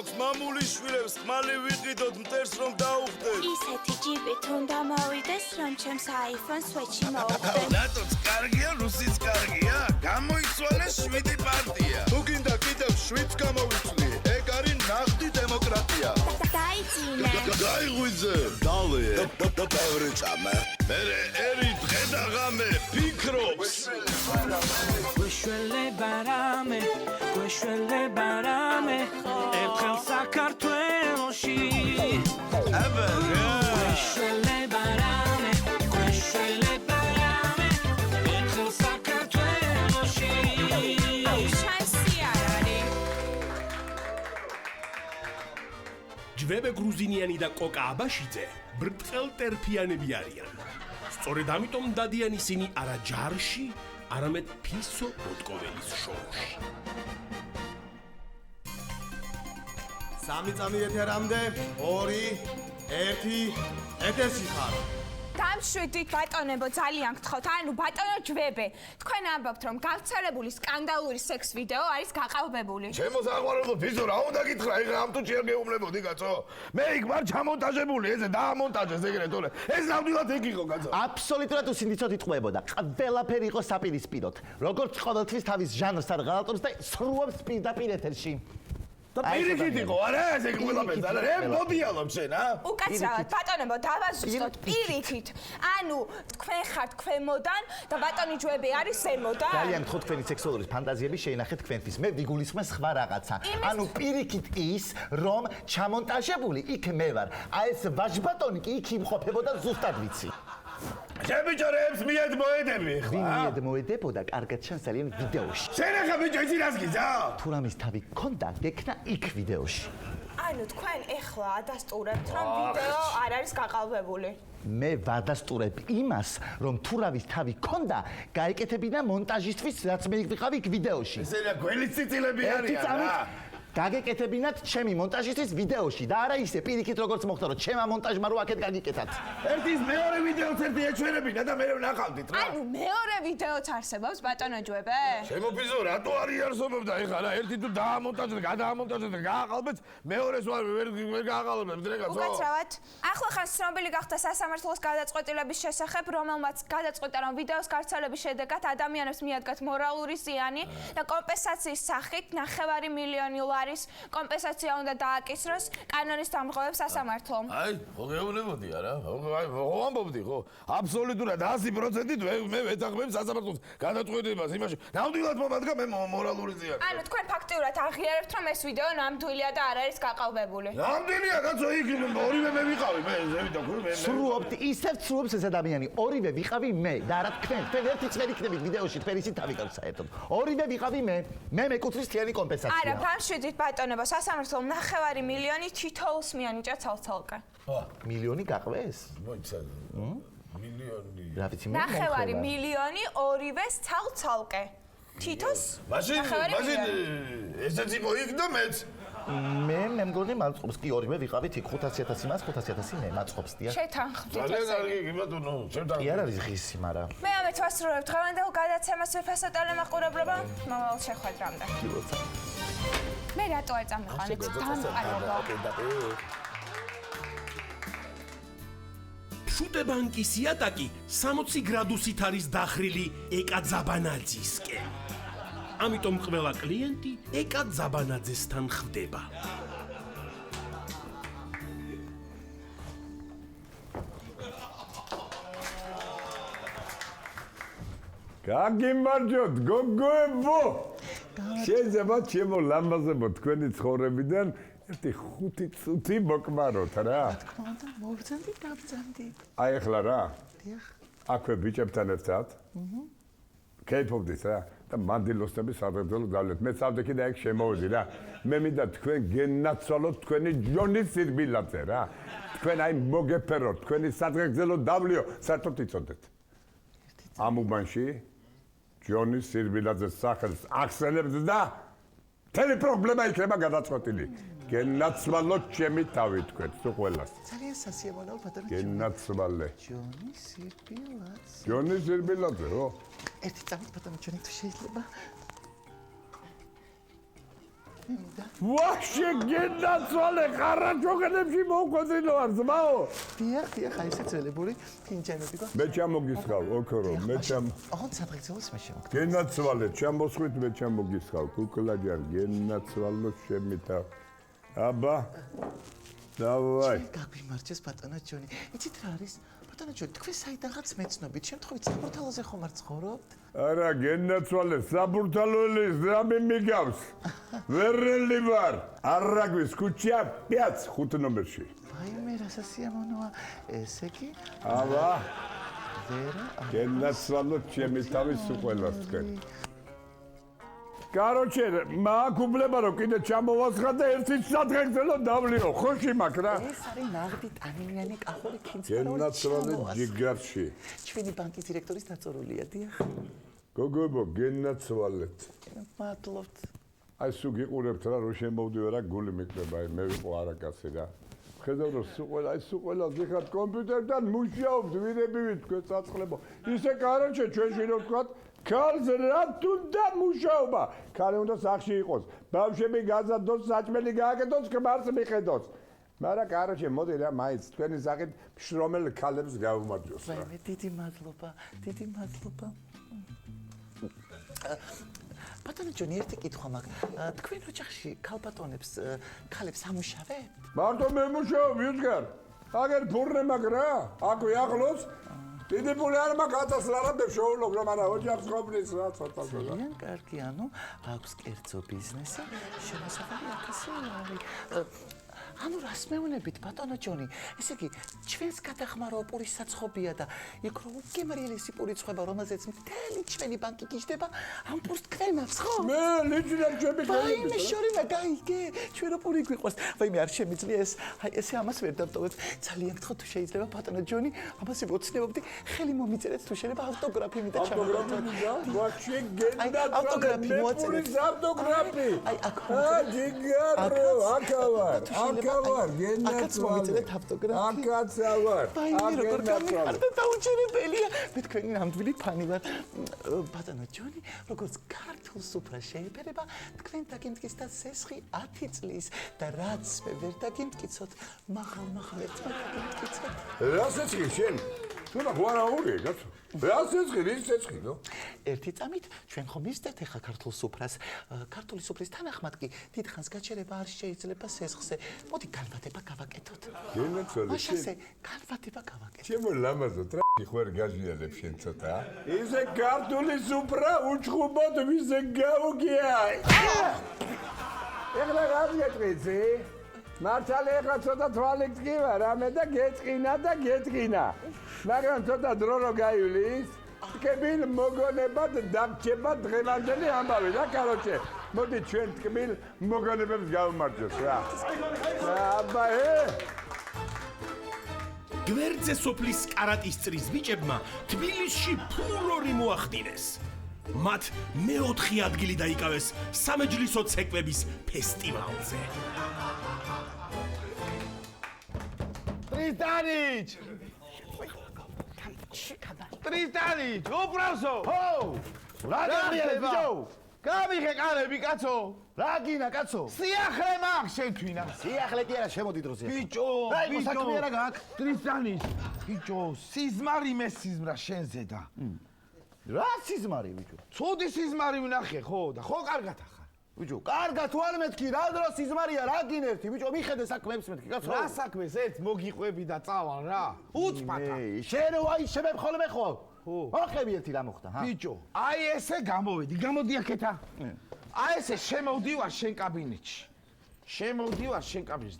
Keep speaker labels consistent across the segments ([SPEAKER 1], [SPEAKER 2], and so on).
[SPEAKER 1] გვაქვს მამულის შვილებს ხმალი ვიყიდოთ მტერს რომ დაუხდეთ
[SPEAKER 2] ისეთი ჯიპით უნდა მოვიდეს რომ ჩემს iPhone switch-ი მოვხდეთ
[SPEAKER 1] ნატოც კარგია რუსიც კარგია გამოიცვალე 7 პარტია თუ გინდა კიდევ 7 გამოვიცვლი ეგ არის ნახტი დემოკრატია
[SPEAKER 2] დაიძინე
[SPEAKER 1] გაიღვიძე დავე და ბევრი წამე მე ერი დღე და ღამე ფიქრობს
[SPEAKER 3] გვეშველე ბარამე ერთხელ საქართველოში გვეშველე ბარამე ერთხელ საქართველოში
[SPEAKER 2] შანსი არ არის
[SPEAKER 4] ჯვებე გრუზინიანი და კოკა აბაშიძე ბრტყელ ტერფიანები არიან. სწორედ ამიტომ დადიან ისინი არა ჯარში, არამედ ფისო ბოტკოველის შოუში.
[SPEAKER 5] სამი წამი ეთერამდე 2 1 ეთერში ხარ
[SPEAKER 2] დამშვიდით ბატონებო ძალიან გთხოვთ ანუ ბატონო ჯვებე თქვენ ამბობთ რომ გავრცელებული სკანდალური სექს ვიდეო არის გაყალბებული
[SPEAKER 1] ჩემო საყვარელო ფიზო რა უნდა გითხრა ეხლა ამ თუ ჯერ გეუბნებოდი კაცო მე იქ ვარ ჩამონტაჟებული ესე დაამონტაჟეს ეგრეთ თორე ეს ნამდვილად ეგ იყო კაცო
[SPEAKER 6] აბსოლუტურად უსინდისოდ იტყუებოდა ყველაფერი იყო საპირისპიროდ როგორც ყოველთვის თავის ჟანრს არ ღალატობს და სრულობს პირდაპირ ეთერში
[SPEAKER 1] და პირიქით იყო არა ეს ეგ ყველაფერს არა რე მოდიალობ შენ
[SPEAKER 2] უკაცრავად ბატონებო დავაზუსტოთ პირიქით ანუ თქვენ ხართ ქვემოდან და ბატონი ჯვები არის ზემოდან
[SPEAKER 6] ძალიან გთხოვთ თქვენი სექსუალური ფანტაზიები შეინახეთ თქვენთვის მე ვიგულისხმე სხვა რაღაცა ანუ პირიქით ის რომ ჩამონტაჟებული იქ მე ვარ აი ეს ვაჟბატონი კი იქ იმყოფებოდა ზუსტად ვიცი
[SPEAKER 1] შენ ბიჭორებს მიედ მოედები ხა
[SPEAKER 6] ვინ მიედ მოედებოდა კარგად ჩანს ძალიან ვიდეოში
[SPEAKER 1] შენ ახლა ბიჭო იცი რას გიზავ
[SPEAKER 6] თუ რამის თავი გქონდა გექნა იქ ვიდეოში
[SPEAKER 2] ანუ თქვენ ეხლა ადასტურებთ რომ ვიდეო არ არის გაყალბებული
[SPEAKER 6] მე ვადასტურებ იმას რომ თუ რავის თავი გქონდა გაეკეთებინა მონტაჟისთვის რაც მე ვიყავი იქ ვიდეოში
[SPEAKER 1] ესე რა გველის ციცილები არიან რა
[SPEAKER 6] გაგეკეთებინათ ჩემი მონტაჟისთვის ვიდეოში და არა ისე პირიქით როგორც მოხდა რომ ჩემა მონტაჟმა რო აქეთ გაგიკეთათ
[SPEAKER 1] ერთის მეორე ვიდეოც ერთი ეჩვენებინა და მე ვნახავდით რა
[SPEAKER 2] ანუ მეორე ვიდეოც არსებობს ბატონო ჯვებე
[SPEAKER 1] ჩემო ფიზო რატო არ იარსებობდა ეხლა რა ერთი თუ დაამონტაჟეთ გადაამონტაჟეთ და გააყალბეთ მეორეს ვერ გააყალბებთ რა კაცო
[SPEAKER 2] უკაცრავად ახლა ხან ცნობილი გახდა სასამართლოს გადაწყვეტილების შესახებ რომელმაც გადაწყვეტა რომ ვიდეოს გავრცელების შედეგად ადამიანებს მიადგათ მორალური ზიანი და კომპენსაციის სახით 9 მილიონი ლარის კომპენსაცია უნდა დააკისროს კანონის დამღობებს სასამართლომ.
[SPEAKER 1] აი, ხო გეუბნებოდი არა? ხო ამბობდი ხო? აბსოლუტურად 100%-ით მე ვეთანხმებ სასამართლოს გადაწყვეტილებას იმაში. ნამდვილად მომადგა მე მორალური ზიანი.
[SPEAKER 2] ანუ თქვენ ფაქტიურად აღიარებთ რომ ეს ვიდეო ნამდვილია და არ არის გაყალბებული.
[SPEAKER 1] ნამდვილია კაცო იქ ორივე მე ვიყავი მე ზევით და მე
[SPEAKER 6] სრულობთ ისევ სრულობს ეს ადამიანი ორივე ვიყავი მე და არა თქვენ ერთი წელი იქნებით ვიდეოში თქვენისი თავი გაქვს საერთოდ ორივე ვიყავი მე მეკუთვნის თლიანი კომპენსაცია
[SPEAKER 2] არა ბავშვით ბატონებო სასამართლომ 9 მილიონი თითოეულს მიანიჭა ცალ-ცალკე
[SPEAKER 6] მილიონი გაყვეს
[SPEAKER 1] მოიცა მილიონი
[SPEAKER 6] რა ვიცი მე
[SPEAKER 2] 9 მილიონი ორივეს ცალ-ცალკე თითოს
[SPEAKER 1] მაშინ ესეც იყო იქ და მეც
[SPEAKER 6] მე მგონი მაწყობს კი ორივე ვიყავით იქ 500,000 იმას 500,000 მე მაწყობს დიახ
[SPEAKER 2] შეთანხმდით
[SPEAKER 1] ძალიან კარგი კი ბატონო შევთანხმდით
[SPEAKER 6] კი არ არის ღირსი მაგრამ
[SPEAKER 2] მე ამეთ ვასრულებ დღევანდელ გადაცემას ვიფასო ტელემაყურებლობა მომავალ შეხვედრამდე მე რატო არ წამიყვანეთ დამყარება
[SPEAKER 4] შუტებანკის იატაკი 60 გრადუსით არის დახრილი ეკა ძაბანაძისკენ. ამიტომ ყველა კლიენტი ეკა ძაბანაძესთან ხვდება.
[SPEAKER 7] გაგიმარჯოთ გოგოებო შეიძლება ჩემო ლამაზებო თქვენი ცხოვრებიდან ერთი 5 წუთი მოკმაროთ რა
[SPEAKER 8] თქმა უნდა მოვძანდით დავძანდით
[SPEAKER 7] აი ახლა რა
[SPEAKER 8] დიახ
[SPEAKER 7] აქვე ბიჭებთან ერთად კეიფობდით რა და მანდილოსნების სადღეგრძელო გავლეთ მე წავდექი და ეგ შემოვედი რა მე მინდა თქვენ გენაცვალოთ თქვენი ჯონის სირბილაძე რა თქვენ აი მოგეფეროთ თქვენი სადღეგრძელო დავლიო საერთოდ იცოდეთ ამ უბანში ჯონის სირბილაძეს სახელს ახსენებთ და მთელი პრობლემა იქნება გადაწყვეტილი გენაცვალოთ ჩემი თავი თქვენ თუ ყველას
[SPEAKER 8] ძალიან სასიამოვნო ბატონო
[SPEAKER 7] გენაცვალე
[SPEAKER 8] ჯონის სირბილაძე
[SPEAKER 7] ხო
[SPEAKER 8] ერთი წამით ბატონო ჯონი თუ შეიძლება
[SPEAKER 7] ვაშე გენაცვალე ხარაჯოგენებში მოვკვეთილო არ ზმაო
[SPEAKER 8] დიახ, აი ესე ძველებული ფინჯანები გო.
[SPEAKER 7] მე ჩამოგისხავ ოქრო მე
[SPEAKER 8] ოღონდ საფრთხეულს მე შემოგდა.
[SPEAKER 7] გენაცვალე ჩამოსხვით მე ჩამოგისხავ კუკლაჯარ გენაცვალო შემითა აბა დავაი
[SPEAKER 8] გაგვიმარჯეს ბატონო ჯონი. იცით რა არის? ბატონო ჯონი, თქვენ საიდანღაც მეცნობით, შემთხვევით საბურთალოზე ხომ არ ცხოვრობთ?
[SPEAKER 7] არა გენაცვალე საბურთალოელის რამე მიგავს ვერელი ვარ არაგვის ქუჩა 5 ნომერში
[SPEAKER 8] ვაიმე რა სასიამოვნოა ესე კი
[SPEAKER 7] აბა
[SPEAKER 8] ვერა
[SPEAKER 7] გენაცვალო ჩემი თავის უყველას თქვენ კაროჩე მაგ უბლება რომ კიდე ჩამოვასხა და ერთი სადღეგრძელო დავლიო ხოში მაქვს რა
[SPEAKER 8] ეს არის ნაღდი ტანინიანი კახური ქინცი
[SPEAKER 7] გენაცვალე ჯიგარში
[SPEAKER 8] ჩვენი ბანკის დირექტორის დაწორულია დიახ
[SPEAKER 7] გოგოებო გენაცვალეთ
[SPEAKER 8] მადლობთ
[SPEAKER 7] აი სულ გიყურებთ რა რომ შემოვდივარ რა გული მიკდება აი მე ვიყო არაკაცი რა ხედავ რომ სულ ყველა ზიხართ კომპიუტერთან მუშაობთ ვირებივით თქვენ წაწყლებო ისე კაროჩე ჩვენში რომ ვთქვათ ქალს რა თუნდა მუშაობა ქალი უნდა სახში იყოს ბავშვები გაზადოს საჭმელი გააკეთოს ქმარს მიხედოს მაგრამ კაროჩე მოდი რა მაინც თქვენი სახით შრომელ ქალებს გავუმარჯოს რა
[SPEAKER 8] ვაიმე დიდი მადლობა ბატონო ჯონი ერთი კითხვა მაქვს თქვენ ოჯახში ქალბატონებს ქალებს ამუშავებთ?
[SPEAKER 7] მარტო მე მუშაობ ვიძგარ აგერ ფურნე მაქვს რა აქვე ახლოს დიდი ფული არ მაქვს 1000 ლარამდე შოულობ რა მაგრამ ოჯახს ყოფნის რა ცოტა
[SPEAKER 8] ძალიან კარგი ანუ აქვს კერძო ბიზნესი შემოსავალი 1000 ლარი ანუ რას მეუნებით ბატონო ჯონი ესე იგი ჩვენს გადახმარო პურის საცხობია და იქ რომ უგემრიელესი პური წვება რომელზეც მთელი ჩვენი ბანკი გიждდება ამ პურს თქვენ მაქვს ხო
[SPEAKER 7] მე ლიჩინებ ჩემი
[SPEAKER 8] აი მე შორინა გაიგე ჩვენ რო პური გვიყვარს ვაიმე არ შემიძლია ეს აი ესე ამას ვერ დავტოვებ ძალიან გთხოვ თუ შეიძლება ბატონო ჯონი ამას იბოცნებობდი ხელი მომიწერეთ თუ შეიძლება ავტოგრაფი მინდა
[SPEAKER 7] ავტოგრაფი მინდა ვაჩი გენდა
[SPEAKER 8] ავტოგრაფი მოაწერეთ
[SPEAKER 7] ავტოგრაფი
[SPEAKER 8] აი აქ
[SPEAKER 7] ჯიგარო აკავარ აკაც
[SPEAKER 8] მომიწერეთ ავტოგრაფი
[SPEAKER 7] აკაც ავარ
[SPEAKER 8] აი როგორ გამიხარდა დაუჩერებელია მე თქვენი ნამდვილი ფანი ვარ ბატონო ჯონი როგორც ქართულ სუფრას შეიფერება თქვენ დაგემტკიცეთ და სესხი 10 წლის და რაც მე ვერ დაგემტკიცოთ მაღალ ერთმა დაგემტკიცოთ
[SPEAKER 7] რა სესხი შენ თუ რა გვარაური კაცო რა სესხი რის სესხი ნო
[SPEAKER 8] ერთი წამით ჩვენ ხომ მისდეთ ახლა ქართულ სუფრას ქართული სუფრის თანახმად კი დიდხანს გაჩერება არ შეიძლება სესხზე მოდი განვადება გავაკეთოთ
[SPEAKER 7] გენაცვალე
[SPEAKER 8] მაშასე განვადება გავაკეთოთ
[SPEAKER 7] ჩემო ლამაზო ტრაფი ხوار გაჟიალებ შენ ცოტა ისე ქართული სუფრა უჩხუბოთ ვისე გაუგია ეხლა რა გეტყვიცი მართალია ხა ცოტა თვალით კი ვარ ამე და გეწყინა მაგრამ ცოტა დრო რო გაივლის თკბილ მოგონებად დაგჭება დღევანდელი ამბავი რა კაროჩე მოდი ჩვენ თკბილ მოგონებებს გავმარჯოს რა აბა
[SPEAKER 4] გვერდზე სოფლის კარატის წრის ბიჭებმა თბილისში ფურორი მოახდინეს მათ მე-4 ადგილი დაიკავეს სამეჯლისო ცეკვების ფესტივალზე
[SPEAKER 1] ტრისტანიჩ უბრალსო ხო რა გიხარ ბიჭო გამიხე კანები კაცო
[SPEAKER 6] რა გინა კაცო
[SPEAKER 1] სიახლე მაქვს შენთვინა
[SPEAKER 6] სიახლე კი არა შემოდი დროზე
[SPEAKER 1] ბიჭო
[SPEAKER 6] საქმე არა გაქვს
[SPEAKER 1] ტრისტანიჩ ბიჭო სიზმარი მესიზმრა შენზე და
[SPEAKER 6] რა სიზმარი ბიჭო
[SPEAKER 1] ცუდი სიზმარი ვნახე ხო და ხო კარგად ახარ
[SPEAKER 6] ბიჭო კარგად თუ არ მეთქი რა დრო სიზმარია რა გინერთი ბიჭო მიხედე საქმეებს მეთქი კაცო
[SPEAKER 1] რა საქმეს ერთ მოგიყვები და წავალ რა უცბათა
[SPEAKER 6] შენ ვაიშებებ ხოლმე ხო მოხები ერთი რა მოხდა ჰა
[SPEAKER 1] ბიჭო აი ესე გამოვედი გამოდი აქეთა აი ესე შემოვდივარ შენ კაბინეტში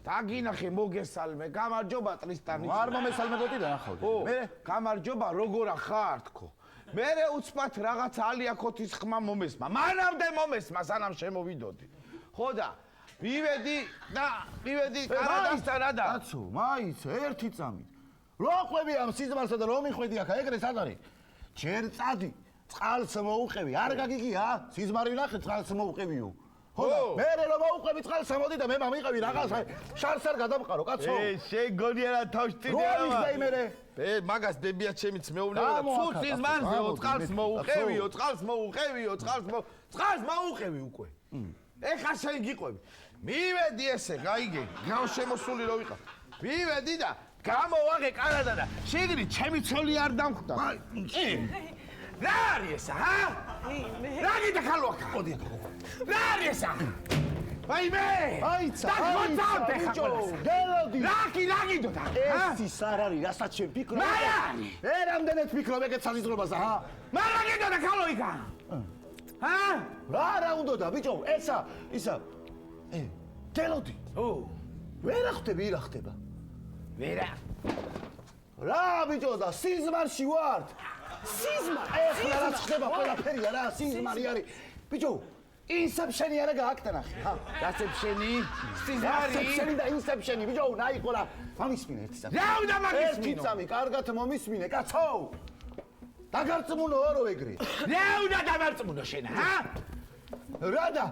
[SPEAKER 1] დაგინახე მოგესალმე გამარჯობა ტრისტანი
[SPEAKER 6] არ მომესალმებოდი და ნახავდი
[SPEAKER 1] მე გამარჯობა როგორ ახარ თქო მერე უცბად რაღაც ალია ქოთის ხმა მომესმა მანამდე მომესმა სანამ შემოვიდოდი ხო და მივედი კარადასთან რა და
[SPEAKER 6] კაცო მაინც ერთი წამით რო ყვები ამ სიზმარსა და რომ მიხვედი აქ ეგრე სად არის ჯერ წადი წყალს მოუყევი არ გაგიგია სიზმარი ვნახე წყალს მოუყევიო ხო და მერე რომ მოუყევი წყალს მოდი და მე მომიყევი რაღაცა შარს არ გადამყარო კაცო
[SPEAKER 1] შენ გონიერა თავშტიდი
[SPEAKER 6] რა ვიზდაი მერე
[SPEAKER 1] მაგას დებიათ შემიც მეუბნება და ცუც სიზმარზე წყალს მოუყევიო უკვე ეხა შენ გიყვები. მივედი ესე, გაიგე, გავშემოსული რო ვიყავ. მივედი და გამოვაღე კანადა და შეგრი ჩემი ცოლი არ დამხვდა. რა არის ესა, ჰა? რა გიდა ხალოაკა? ყოდი. რა არის ესა? ვაიმე!
[SPEAKER 6] აიცა, გელოდი.
[SPEAKER 1] რა გიდოდა?
[SPEAKER 6] ეს ის არ არის, რასაც შენ ფიქრობ. რამდენად ფიქრობ ეგეთ საზღვრებაზე, ჰა?
[SPEAKER 1] რა გიდოდა ხალოიკა? ჰა?
[SPEAKER 6] რა უნდა ბიჭო, ისა. გელოდი. ვერა ხვდები, რა ხდება?
[SPEAKER 1] ვერა.
[SPEAKER 6] რა ბიჭო და სიზმარში ვარ. ეხლა რაც ხდება ყველაფერია რა, სიზმარი არის. ბიჭო, ინსეფშენი არა გააკტნახი, ჰა?
[SPEAKER 1] გასეფშენი? სიზმარი?
[SPEAKER 6] ინსეფშენი და ინსეფშენი, ბიჭო, ნაი ყოლა. მომისმინე ერთი საათი.
[SPEAKER 1] რა უნდა მომისმინო?
[SPEAKER 6] ერთი წამი, კარგად მომისმინე, კაცო. დაგარწმუნო რო ეგრე.
[SPEAKER 1] რა უნდა დამარწმუნო შენ, ჰა?
[SPEAKER 6] რა და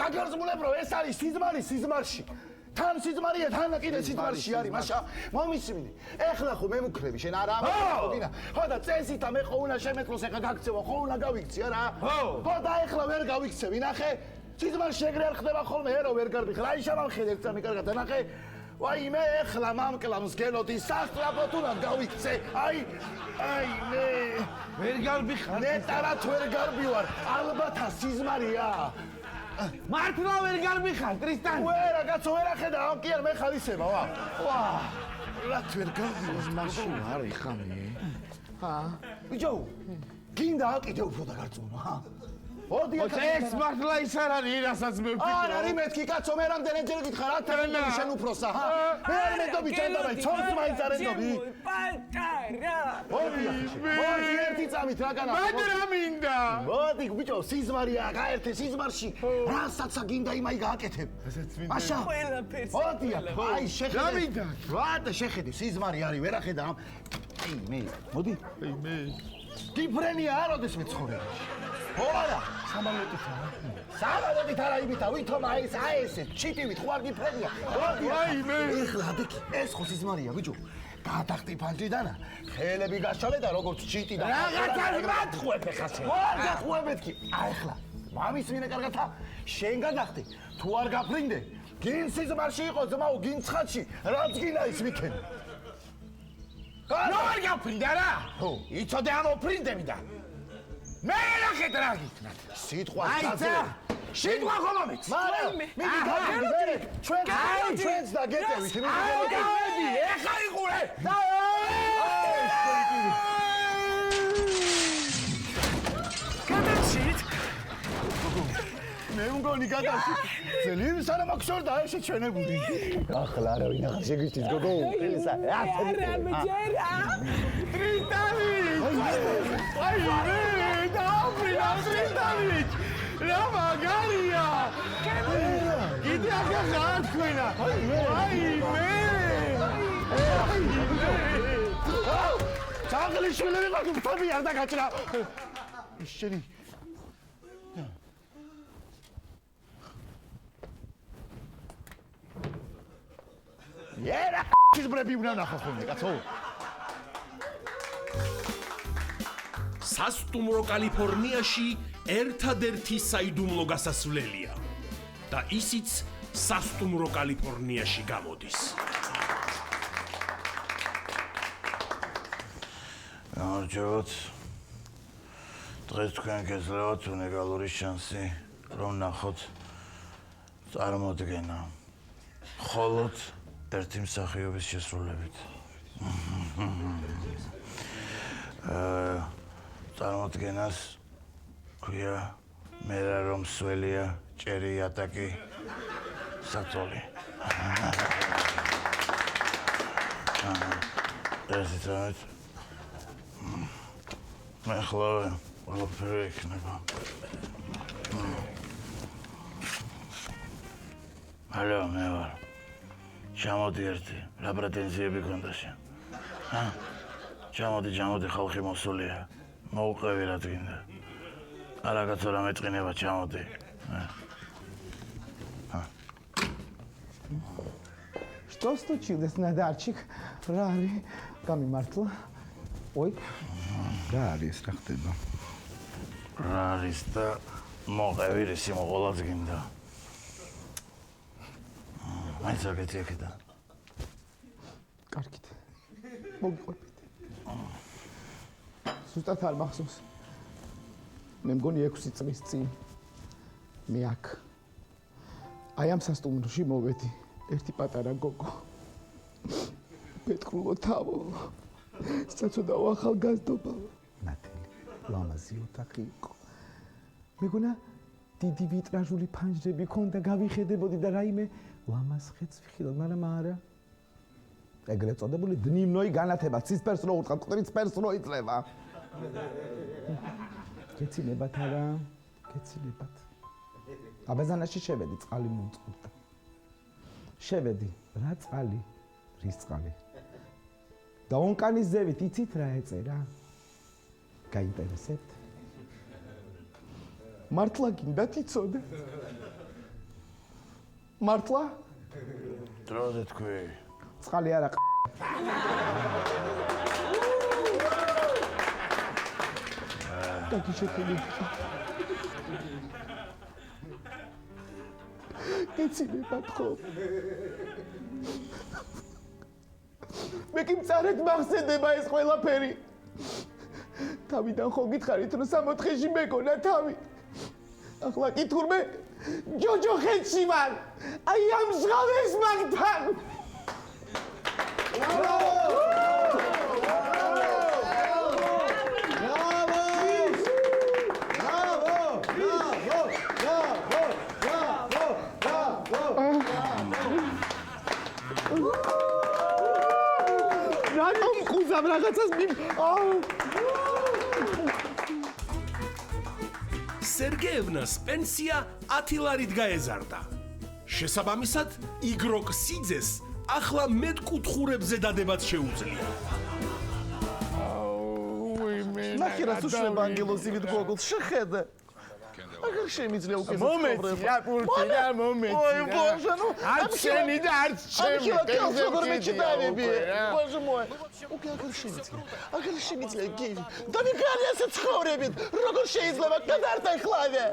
[SPEAKER 6] დაგარწმუნებ რომ ეს არის სიზმარი სიზმარში. თან სიზმარია, თან კიდე სიზმარში არის, მაშა მომისმინე. ეხლა ხო მე მუქრები, შენ არა ამბობინა. ხო და წესით და მე ხო უნდა შემეკლოს ეხლა გაქცევა, ხო უნდა გავიქცია რა. ხო და ეხლა ვერ გავიქცევი, ნახე. სიზმარში ეგრე არ ხდება ხოლმე, ერო ვერ გარბიხ. რა იშამამხედე ერთ წამი კარგად, ნახე. ვაიმე, ეხლა მამკლავს გელოდი სასტრაფოდ უნდა გავიქცე. აი მე
[SPEAKER 1] ვერ გარბიხარ.
[SPEAKER 6] ნეტარად ვერ გარბივარ. ალბათ სიზმარია.
[SPEAKER 1] მართლა ვერ გარბიხარ, ტრისტანი.
[SPEAKER 6] ვერა, კაცო, ვერ ახედა, ამ კი არ მე ხალისება, ვა. რა ვერ გარბივარ,
[SPEAKER 1] მაშინ არის ხამე.
[SPEAKER 6] ჰა. ბიჭო, გინდა კიდე უფრო დაგარწმუნო, ჰა. ოდი
[SPEAKER 1] ეს მართლა ის არ არის, რასაც მე ვფიქრობ.
[SPEAKER 6] არ არის მეთქი, კაცო, მე რამდენჯერ გითხრა, რა თქმა შენ უფროსა, ჰა. მე არ მენდობი ჩანდაბაი, ცოლს მაინც არ ენდობი.
[SPEAKER 3] პატარა.
[SPEAKER 6] მოდი ერთი წამით რა განა.
[SPEAKER 1] მე რა მინდა?
[SPEAKER 6] მოდი ბიჭო, სიზმარია, გაერთე სიზმარში. რასაცა გინდა იმაი გააკეთებ. მაშა.
[SPEAKER 3] ყველაფერს.
[SPEAKER 6] მოდი, აი შეხედე.
[SPEAKER 1] რა მინდა?
[SPEAKER 6] რა შეხედე, სიზმარი არის, ვერ ახედა ამ. აი მე, მოდი.
[SPEAKER 1] აი მე.
[SPEAKER 6] დიფრენია არ ოდეს მეცხოვრებაში. ora, სამალოტით არა იმით, ვითომ აი ესე, ჩიტივით ხوار დიფრენია.
[SPEAKER 1] აი მე.
[SPEAKER 6] ეხლა ადექი, ეს ხო სიზმარია, ბიჭო. გადახტი ფანჯიდანა, ხელები გაშალე და როგორც ჩიტი და
[SPEAKER 1] რაღაცას მათხვებ ხა შენ.
[SPEAKER 6] ვარ გახუებეთ კი. აი ეხლა, მამის მინე კარგათა, შენ გადახტი, თუ არ გაფრინდე, გინ სიზმარში იყო ძმაო, გინ ცხადში, რაც გინა ის ვიქენ.
[SPEAKER 1] რა არ გაფრინდა რა? ხო, იცოდე ამ ოფრინდები და მე ნახეთ რა გიქნა.
[SPEAKER 6] სიტყვა
[SPEAKER 1] აიცა, სიტყვა ხომამეთ.
[SPEAKER 6] მაგრამ მე ჩვენს და გეტევით,
[SPEAKER 1] გავედი, ეხა იყურე.
[SPEAKER 3] გადაცით.
[SPEAKER 6] მე მგონი გადაში. ძლივ სანამაქსორდა ეს ჩვენებული. ახლა არა ვინ ახლა შეგიცით გოგო. ისა.
[SPEAKER 3] არა მეჯერა.
[SPEAKER 1] ტრიტავი. აი მე, დააფრინა ტრიტავი. რა მაგარია. კიდე ახლა თქვენა. აი მე.
[SPEAKER 6] ჩაღლი შვილები მაგუფთები არ დაგაჭრა. შენი ერა ის ბრები უნდა ნახო ხოლმე კაცო.
[SPEAKER 4] სასტუმრო კალიფორნიაში ერთადერთი საიდუმლო გასასვლელია და ისიც სასტუმრო კალიფორნიაში გამოდის.
[SPEAKER 6] გამარჯობათ. დღეს თქვენ გეძლევათ უნიკალური შანსი, რომ ნახოთ წარმოდგენა. მხოლოდ ერთი მსახიობის შესრულებით. წარმოდგენას ქვია მე რა რომ სველია ჭერი ატაკი საწოლი. ეს ისაა. მე ხლავე ყველაფერი იქნება. ალო მე ვარ. ჩამოდი ერთი, რა პრეტენზიები გქონდა შენ? ჰა? ჩამოდი, ხალხი მოსულია. მოუყევი რა თქინდა. არა კაცო რა მეტყინება, ჩამოდი.
[SPEAKER 9] Что случилось, Надарчик? რა არის? გამიმართლა? ой.
[SPEAKER 6] რა არის, რა ხდება? რა არის და მოყევირი მოყოლაც გინდა. მაინც აგეთი აქედან.
[SPEAKER 9] კარგით. მოგიყვებით. ზუსტად არ მახსოვს. მე მგონი 6 წლის წინ მე აქ აი ამ სასტუმროში მოვედი ერთი პატარა გოგო. პეტრულო თავო. საწოდაო ახალგაზრდობა. ნათელი, ლამაზი ოთახი იყო. მეგონა დიდი ვიტრაჟული ფანჯრები ქონდა, გავიხედებოდი და რაიმე ლამაზ ხეთს ვიხილავ, მაგრამ არა. ეგრეთ წოდებული დნიმნოი განათება, ცისფერს რო უთხრა, კვირისფერს რო იძლევა. გეცილებათ არა, გეცილებათ. აბაზანაში შევედი, წყალი მომწყობდა. შევედი, რა წყალი, რის წყალი. და ონკანის ზევით იცით რა ეწერა? გაინტერესებთ? მართლა გინდა თიცოდე? მართლა?
[SPEAKER 6] დროზე თქვი.
[SPEAKER 9] წყალი არა დაგიშეთილი. გეცილებათ ხო? მე კი მწარედ მახსენდება ეს ყველაფერი. თავიდან ხო გითხარით რომ 64-ში მეკონა თავი. ახლა კი თურმე ჯოჯოხეთში ვარ. აი ამ ზღავეს მაგთან. რატომ ხუზავ რაღაცას
[SPEAKER 4] სერგეევნას პენსია 10 ლარით გაეზარდა. შესაბამისად, იგროკ სიძეს ახლა მეტკუთხურებზე დადებაც შეუძლია.
[SPEAKER 8] ნახე რა სუშლება ანგელოზი ვით გოგოლს შეხედე. აგერ შემიძლია უკვე
[SPEAKER 1] მომეცი რა პურტი რა მომეცი.
[SPEAKER 8] ой боже ну
[SPEAKER 1] არც შენი და არც ჩემი
[SPEAKER 8] პენზე როგორ მეჭდავები боже мой უკვე აგერ შემიძლია გიგი და ვიქარი ასე ცხოვრებით როგორ შეიძლება გადარდა ხლავე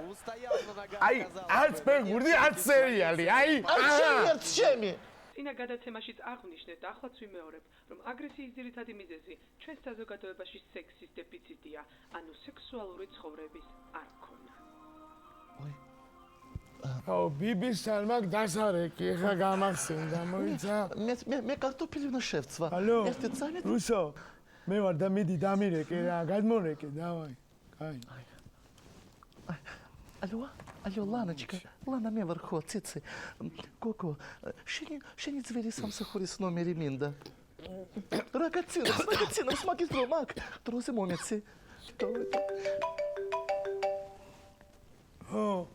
[SPEAKER 1] აი არც ფეგურდი არც სერიალი აი
[SPEAKER 8] არც ჩემი
[SPEAKER 3] წინა გადაცემაშიც აღვნიშნეთ და ახლაც ვიმეორებ, რომ აგრესიის ძირითადი მიზეზი ჩვენს საზოგადოებაში სექსის დეფიციტია, ანუ სექსუალური ცხოვრების არ ქონა.
[SPEAKER 1] აუ ბიბისთან მაგ დასარეკი ხა გამახსენდა მოიცა.
[SPEAKER 8] მე კარტოფილი უნდა შევცვა.
[SPEAKER 1] ალო.
[SPEAKER 8] ერთი წამით.
[SPEAKER 1] რუსო. მე ვარ და მიდი დამირეკე რა, გადმორეკე, დავაი. კაი.
[SPEAKER 8] Алло, Ланочка, Лана მე ვარ ხო, ციცი. გოგო, შენი ძველი სამსახურის ნომერი მინდა. რაღაცინებს მაგის დრო მაგ. დროზე მომეცი.
[SPEAKER 1] ო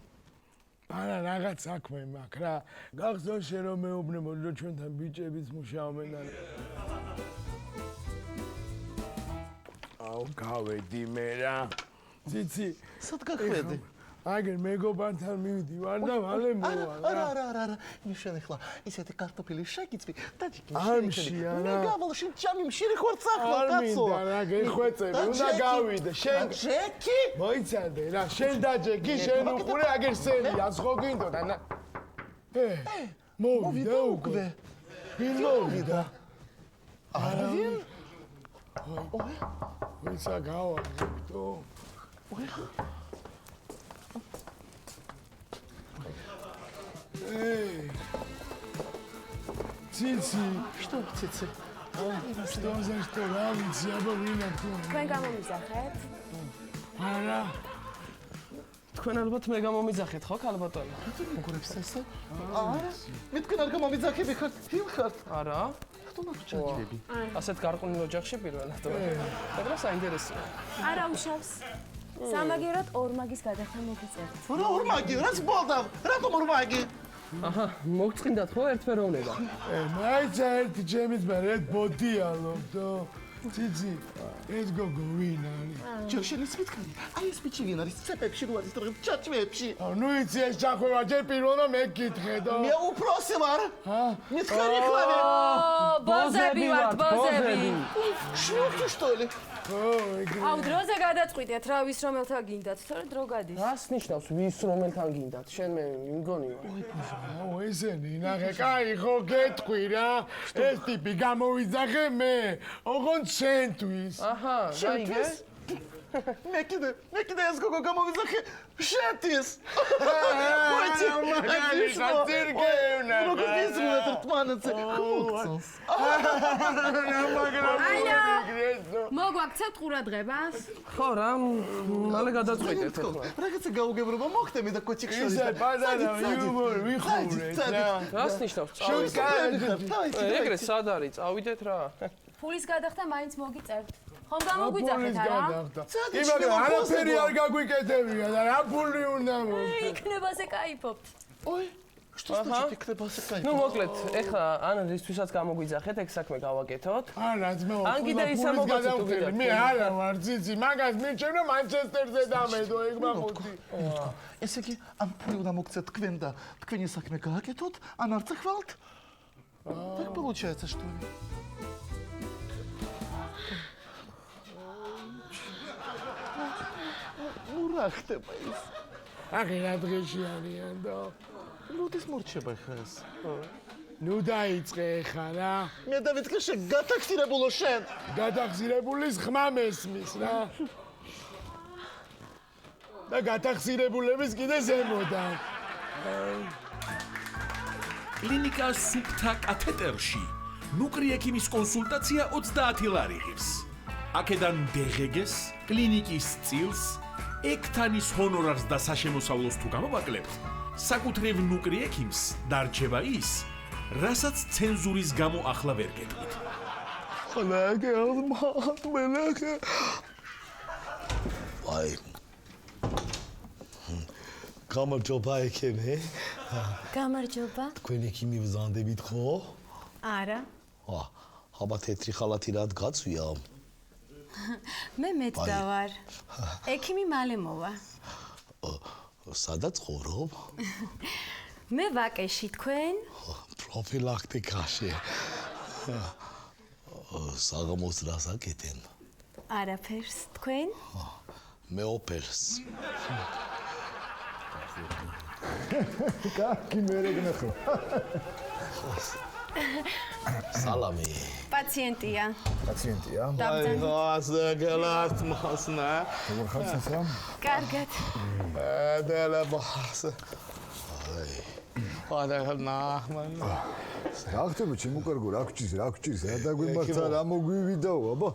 [SPEAKER 1] არა რაღაც საქმე მაქვს რა. გახსოვს შენ რომ მეუბნებოდი რომ ჩვენთან ბიჭებიც მუშაობენ და აუ გავედი მე რა. ციცი,
[SPEAKER 8] სად გახვედი?
[SPEAKER 1] აგერ მეგობართან მივიდი ვარ და მალე მოვა.
[SPEAKER 8] არა. ნიშენ ახლა ისეთი კარტოფილი შეგიწვი და
[SPEAKER 1] ამში არა.
[SPEAKER 8] მე გავალში ჩამი მშირი ხორცახლა კაცო.
[SPEAKER 1] არ მინდა რა გეხვეწები, უნდა გავიდე. შენ
[SPEAKER 8] ჯეკი?
[SPEAKER 1] მოიცადე რა, შენ და ჯეკი შენ უყურე აგერ სერიალს ხო გინდოდა და მოვიდა უკვე. ვინ მოვიდა? არა. ой. ვისა გავაგზავნო.
[SPEAKER 8] ой.
[SPEAKER 1] Цици,
[SPEAKER 8] что цици?
[SPEAKER 1] Что за что? Равница, абовина.
[SPEAKER 2] თქვენ გამომიძახეთ?
[SPEAKER 1] არა.
[SPEAKER 3] თქვენ ალბათ მე გამომიძახეთ ხო ქალბატონო?
[SPEAKER 8] მოგურებს ესე? არა. მე თქვენ არ გამომიძახები ხართ? ფილ ხართ?
[SPEAKER 3] არა.
[SPEAKER 8] ხტო ნაჭაგები.
[SPEAKER 3] ასეთ გარყვნილ ოჯახში პირველად. მაგრამ საინტერესოა.
[SPEAKER 2] არა უშავს. სამაგიეროდ ორმაგის გადახდა მოგიწევთ.
[SPEAKER 8] რა ორმაგი? რაც ბოლდავ? რატომ ორმაგი?
[SPEAKER 3] აჰა, მოგწინდათ ხო ერთფეროვნება?
[SPEAKER 1] მაიცა ერთი ჩემის მე რედ ბოდიალობდო. ციცი, ეს გოგო ვინ არის?
[SPEAKER 8] ჯოშენის მითქარი. აი ეს ბიჭი ვინ არის? ცეპებში რო არის დღე ჩაჭმებში.
[SPEAKER 1] ნუ იცი ეს ჩახვევა ჯერ პირველმა მე გითხედო.
[SPEAKER 8] მე უფროსი ვარ.
[SPEAKER 1] ჰა?
[SPEAKER 8] მითქარი ხლავე.
[SPEAKER 2] ბოზები ვართ, ბოზები.
[SPEAKER 8] Что ли?
[SPEAKER 10] აუ დროზე გადაწყვიტეთ რა ვის რომელთა გინდათ, თორე დრო გადის.
[SPEAKER 11] რას ნიშნავს ვის რომელთან გინდათ? შენ მე მგონი ვარ.
[SPEAKER 5] აუ ესენი ნახე, კაი ხო გეტყვი რა. ეს ტიპი გამოვიძახე მე, ოღონდ შენთვის.
[SPEAKER 11] აჰა, გაიგე?
[SPEAKER 8] მე კიდე ეს გოგო გამოვიძახე შენთვის.
[SPEAKER 10] მოგვაქცევთ ყურადღებას?
[SPEAKER 11] ხო რა, მალე გადაწყვეტეთ ახლა.
[SPEAKER 8] რაღაცა გაუგებრობა მოხდა მე და კოჩიკ შორის.
[SPEAKER 5] ისე ბაზარა იუმორი ვიხურეთ რა.
[SPEAKER 11] რას ნიშნავს? ეგრე სად არის? წავიდეთ რა.
[SPEAKER 10] ფულის გადახდა მაინც მოგიწერთ. ხომ გამოგვიძახეთ არა?
[SPEAKER 5] იმაგ არაფერი არ გაგვიკეთებია და რა ფული უნდა მოხდეს.
[SPEAKER 10] იქნებაზე кайფობთ.
[SPEAKER 8] ой, что значит იქნებაზე кайფ?
[SPEAKER 11] ну მოკლედ, ეხლა ან რისთვისაც გამოგვიძახეთ, ეგ საქმე გავაკეთოთ.
[SPEAKER 5] არა, ძმაო,
[SPEAKER 11] ან კიდე ისა მოგაცეთ უკიდე.
[SPEAKER 5] მე არა ვარ ციცი, მაგას მიჩემ რომ მანჩესტერზე დამედო ეგ მაგოთი.
[SPEAKER 8] ესე იგი, ან ფული უნდა მოგცეთ თქვენ და თქვენი საქმე გააკეთოთ, ან არც ახვალთ? Так получается, что ли? რა ხდება ის?
[SPEAKER 5] აღი რა დღეში არიან და
[SPEAKER 8] როდის მორჩება ხა ეს?
[SPEAKER 5] ნუ დაიწყე ხა რა.
[SPEAKER 8] მე დავიწყე შენ გატაქსირებულო შენ.
[SPEAKER 5] გატაქსირებულის ხმა მესმის რა. და გატაქსირებულების კიდე ზემოდან.
[SPEAKER 4] კლინიკა სუფთა კათეტერში ნუკრი ექიმის კონსულტაცია 30 ლარი ღირს. აქედან დღეგეს, კლინიკის წილს, ექთანის ჰონორარს და საშემოსავლოს თუ გამოვაკლებთ, საკუთრივ ნუკრი ექიმს დარჩება ის, რასაც ცენზურის გამო ახლა ვერ გეტყვით.
[SPEAKER 8] ხლაგე მალმელაკე. აი. გამარჯობა ექიმი.
[SPEAKER 10] გამარჯობა.
[SPEAKER 8] თქვენ ექიმი ვზანდებით ხო?
[SPEAKER 10] არა.
[SPEAKER 8] აბა თეთრი ხალათი რად გაწვია?
[SPEAKER 10] მე მეტდა ვარ. ექიმი მალე მოვა.
[SPEAKER 8] სადაც ხოვრო?
[SPEAKER 10] მე ვაკეში თქვენ?
[SPEAKER 8] პროფილაქტიკაში. საღამოს რას აკეთენ?
[SPEAKER 10] არაფერს თქვენ?
[SPEAKER 8] მე ოპერს.
[SPEAKER 6] კაკი მერე გნახო.
[SPEAKER 8] სალამი.
[SPEAKER 10] პაციენტია.
[SPEAKER 6] პაციენტია?
[SPEAKER 8] აი, ასე გელათ მასნა.
[SPEAKER 6] როგორ ხარ სასამ?
[SPEAKER 10] კარგად.
[SPEAKER 8] დელა ბას. აი. ვადაღ ნახმან.
[SPEAKER 6] რა ხდება ჩემუკარგო, რა გჭირს, რა დაგვიმართა, რა მოგვივიდაო, აბა.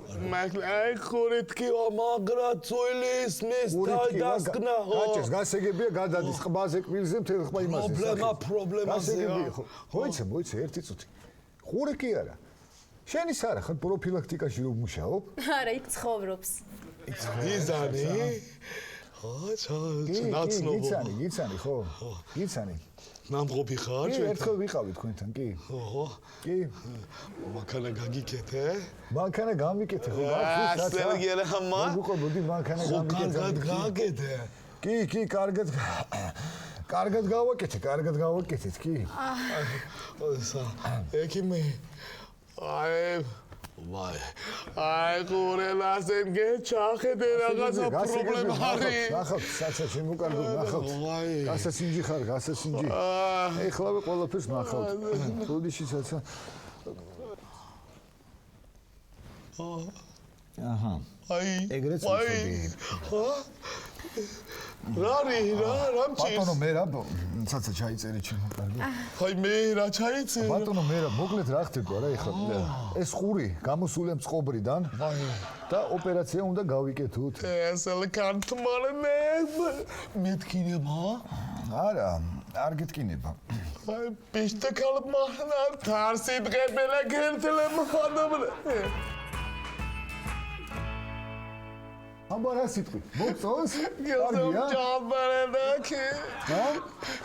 [SPEAKER 8] აი, ხურითკი მაგრა წოილის მის დაასკნა.
[SPEAKER 6] გაჭეს, გასეგებია გადადის ყბაზე კბილზე მთელ ხმა იმაზე.
[SPEAKER 8] პრობლემაზე.
[SPEAKER 6] მოიცე, ერთი წუთი. ხური კი არა. შენის არა, ხარ პროფილაქტიკაში რომ მუშაობ?
[SPEAKER 10] არა, იქ ცხოვრობს.
[SPEAKER 8] იზანი?
[SPEAKER 6] გიცანი, ხო? გიცანი.
[SPEAKER 8] ნამღობი ხარ?
[SPEAKER 6] ერთხელ ვიყავი თქვენთან, კი? კი.
[SPEAKER 8] მანქანა გაგიკეთე?
[SPEAKER 6] მანქანა გამიკეთე, ხო?
[SPEAKER 8] სერგერამა?
[SPEAKER 6] მოდი მანქანა გამიკეთე.
[SPEAKER 8] კარგად გააკეთე?
[SPEAKER 6] კი, კარგად გავაკეთეთ, კი.
[SPEAKER 8] ექიმი. ვაი. აი, ყურელასენ გეჩახედე რაღაცა პრობლემა არის.
[SPEAKER 6] ნახავთ, საცა შემოკარგო, ნახავთ. გასასინჯი ხარ, გასასინჯი. ეხლავე ყველაფერს ნახავთ. ხუდიში საცა. აჰა.
[SPEAKER 8] აი.
[SPEAKER 6] ეგრეც ვიცოდი.
[SPEAKER 8] რა მჭირს?
[SPEAKER 6] ბატონო მე რა საცა ჩაიწერე შემოკარგო.
[SPEAKER 8] აი მე რა ჩაიწერე?
[SPEAKER 6] ბატონო მე რა მოკლედ რა ხდება რა ეხლა? ეს ხური გამოსულია მწყობრიდან. და ოპერაცია უნდა გავიკეთოთ.
[SPEAKER 8] ესელ კარტმალე მეთქინება?
[SPEAKER 6] არა, არ გეთქინება.
[SPEAKER 8] აი პიშტა კალმანა თარსი დღებელა გერთლე მოხდობლე. აბა
[SPEAKER 6] რა სიტყვი? მოგწონს?
[SPEAKER 8] გიოზომ ჯაბარდაკი.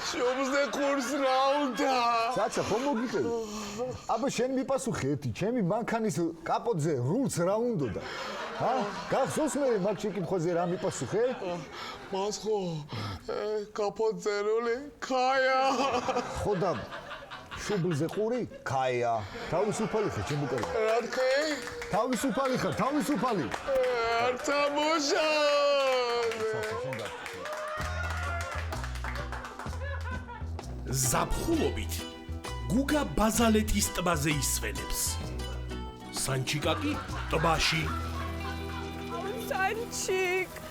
[SPEAKER 8] შობზე ყურს რაუნდა.
[SPEAKER 6] საცა ხო მოგიწევ? აბა შენ მიპასუხე ერთი, ჩემი მანქანის კაპოტზე რულს რა უნდოდა? გახსოვს მე მაგ შეკითხვაზე რა მიპასუხე?
[SPEAKER 8] მას ხო კაპოტზე რული? ხაია.
[SPEAKER 6] ხო და შუბლზე ყური? ქაია. თავისუფალი ხარ, ჩემბუკელი.
[SPEAKER 5] რა თქვი?
[SPEAKER 6] თავისუფალი ხარ, თავისუფალი.
[SPEAKER 5] არცა მოშა.
[SPEAKER 4] ზაფხულობით გუგა ბაზალეთის ტბაზე ისვენებს. სანჩიკა კი ტბაში.
[SPEAKER 2] სანჩიკ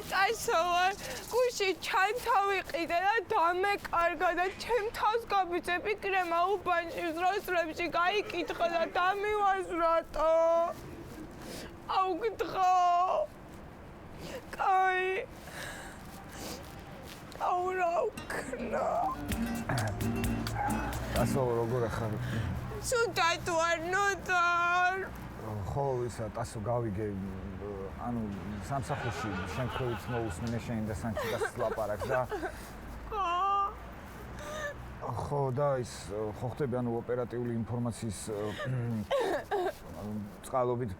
[SPEAKER 2] წასოვარ გუში ჩანთავიყიდე და დამეკარგა და ჩემ თავს გაბიძები კრემა უბანში ზროსრებში გაიკითხა და დამივაზრატო აუგდღო კაი აურა უკნა
[SPEAKER 5] ასო როგორ ახარ
[SPEAKER 2] სუდად ვარ ნოდარ
[SPEAKER 5] ხო ისა ტასო გავიგე ანუ სამსახურში შემთხვევით მოусმინე შენ და სანჩიკას ლაპარაკს და ხო და ის ხო ხტები ანუ ოპერატიული ინფორმაციის წყალობით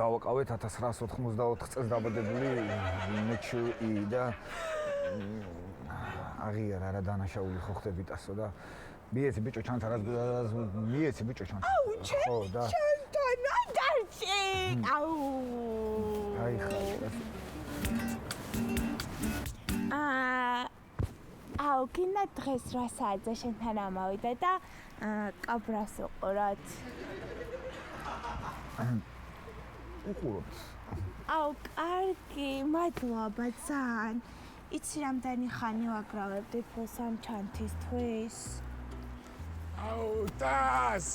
[SPEAKER 5] დავაკავეთ 1984 წელს დაბადებული მეჩუი და აღიარა რა დანაშაული ხო ხტები ტასო და მიეცი ბიჭო ჩანთა რა მიეცი ბიჭო ჩანთა ხო და დარჩი აუ აი ხა
[SPEAKER 2] აუ კინა დღეს რა საათზე შენთან ამოვიდა და კაბრას უყუროთ
[SPEAKER 5] უყუროთ
[SPEAKER 2] აუ კარგი მადლობა ძალიან იცი რამდენი ხანი ვაგრავებდი ფულს ამ ჩანთისთვის
[SPEAKER 5] აუ დას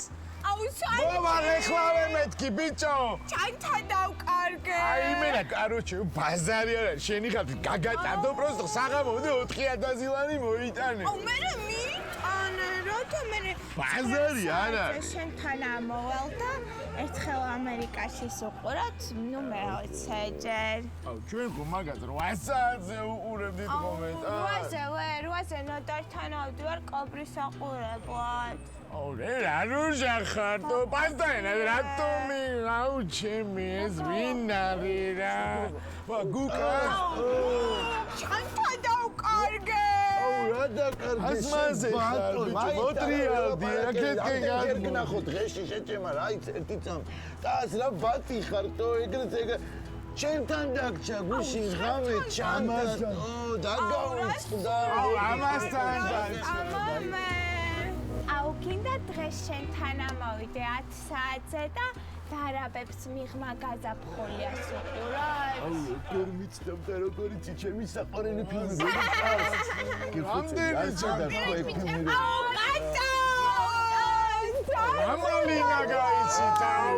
[SPEAKER 2] აუ საი
[SPEAKER 5] მომარეხლავე მეთქი ბიჭო
[SPEAKER 2] ჩანთან დავკარგე
[SPEAKER 5] აი მენა კაროჩე ბაზარი არა შენი ხალხი გაგატარდო პროსტო საღამოვდე 4000 ლარი მოიტანე
[SPEAKER 2] აუ მე მიიტანე როცა მე
[SPEAKER 5] ბაზარი არა
[SPEAKER 2] შენთან ამოვალ და ერთხელ ამერიკაში სუყუროთ ნუ მეოცე ჯერ
[SPEAKER 5] აუ ჩვენ ხო მაგას 8 საათზე უყურებდით კომენტარს
[SPEAKER 2] 8-ზე ნოდართან ავდივარ კობრის საყურებლად
[SPEAKER 5] აუ რა რუჟა ხარტო პასტაენა რატომი აუ ჩემი ეს ვინ არის რა გუკა
[SPEAKER 2] ჩანთა დავკარგე
[SPEAKER 6] აუ რა დაკარგე
[SPEAKER 5] ასმაზე ხარ ბიჭო მოტრიალდი აკეთკენ
[SPEAKER 6] გაგნახო დღეში შეჭემა რა იცი ერთი წამ დას რა ბატი ხარტო ეგრე ჩემთან დაგჭა გუში ღამე ჩანდა ო დაგაუწყდა
[SPEAKER 5] აუ ამასთან დაჭა
[SPEAKER 2] აუ კინდა დღეს შენთან ამოვიდე 10 საათზე და დარაბებს მიღმა გაზაფხულია სუყუროთ
[SPEAKER 6] აუ როგორ მიცდამდა როგორ იცი ჩემი საყვარელი ფილმი
[SPEAKER 5] რამდენი
[SPEAKER 6] ჩანდა ხო ეგ ფილმი
[SPEAKER 2] აუ კაცო
[SPEAKER 5] ამალინა გაიცი დაუ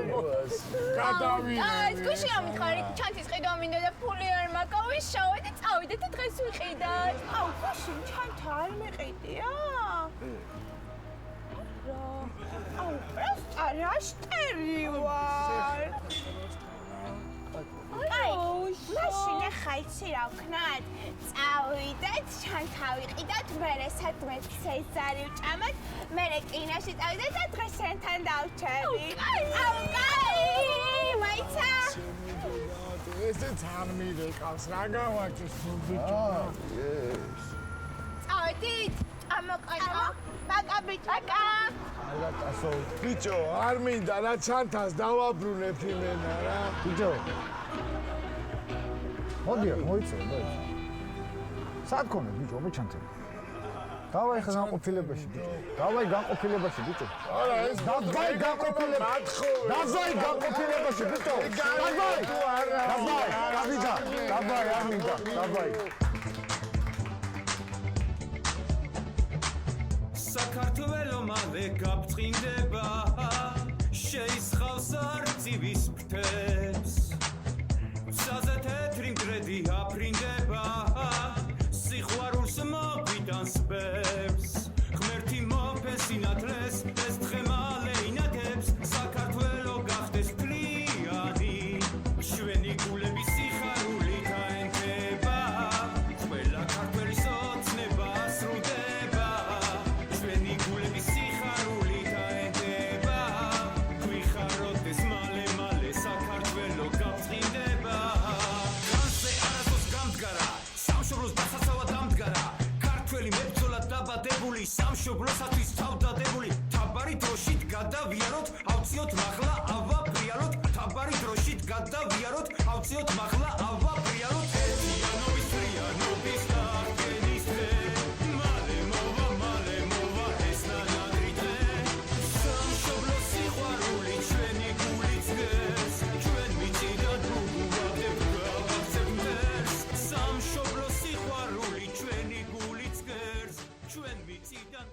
[SPEAKER 5] გადავიდე
[SPEAKER 10] აი გუში ამიხარი ჩანთის ყიდვა მინდა და ფული არ მაკავი შავე და წავიდე და დღეს ვიყიდათ
[SPEAKER 2] აუ გუში ჩანთა არ მიყიდია აუ პროსტა რა შტერი ვარ აი მაშინ ახლა იცი რა ვქნათ წავიდეთ ჩანთავიყიდათ მერე სადმე ცეზარი ვჭამათ მერე კინოში წავიდეთ და დღეს შენთან დავჩები აუ კაი მაიცა
[SPEAKER 5] ესეც არ მიდეკავს რა გავაჭირს ბიჭო
[SPEAKER 2] წავიდით ამოყანა ბაკა ბიჭაკა
[SPEAKER 5] ალა ტასო ბიჭო არ მინდა რა ჩანთას დავაბრუნებ იმენა რა ბიჭო მოდიახ მოიცე სად კონე ბიჭო მოჩანთე დავაი ხა განყოფილებაში ბიჭო დავაი განყოფილებაში ბიჭო არა ეს დავაი განყოფილებაში დავაი განყოფილებაში ბიჭო დავაი დავაი არ მინდა დავაი
[SPEAKER 12] საქართველო მალე გაფრთხილდება შეისხავს არწივის ფრთებს ცაზე თეთრი მტრედი აფრინდება სიყვარულს მოგვიტანს ბებს ღმერთი მოფეს ინათლეს ეს დღე მალე ინათებს საქართველო გახდეს ფლიანი ჩვენი გულების სიხარული გაენთება ყველა ქართველის ოცნება სრულდება ჩვენი გულების სიხარული გაენთება გვიხაროთ ეს მალე მალე საქართველო გაფრთხილდება გული სამშობლოსათვის თავდადებული თაბარი დროშით გადავიაროთ ავწიოთ მაღლა ავაბრიალოთ თაბარი დროშით გადავიაროთ ავწიოთ მაღლა ავაბრიალოთ ერთიანობის რიანობის დაგენის დღე მალე მოვა ეს ნანადრი დღე სამშობლოს სიყვარული ჩვენი გულით გეს ჩვენ მიწიდან ვუღუავდებ გავაქცევ მტერს სამშობლოს სიყვარული ჩვენი გულით გეს ჩვენ მიწიდან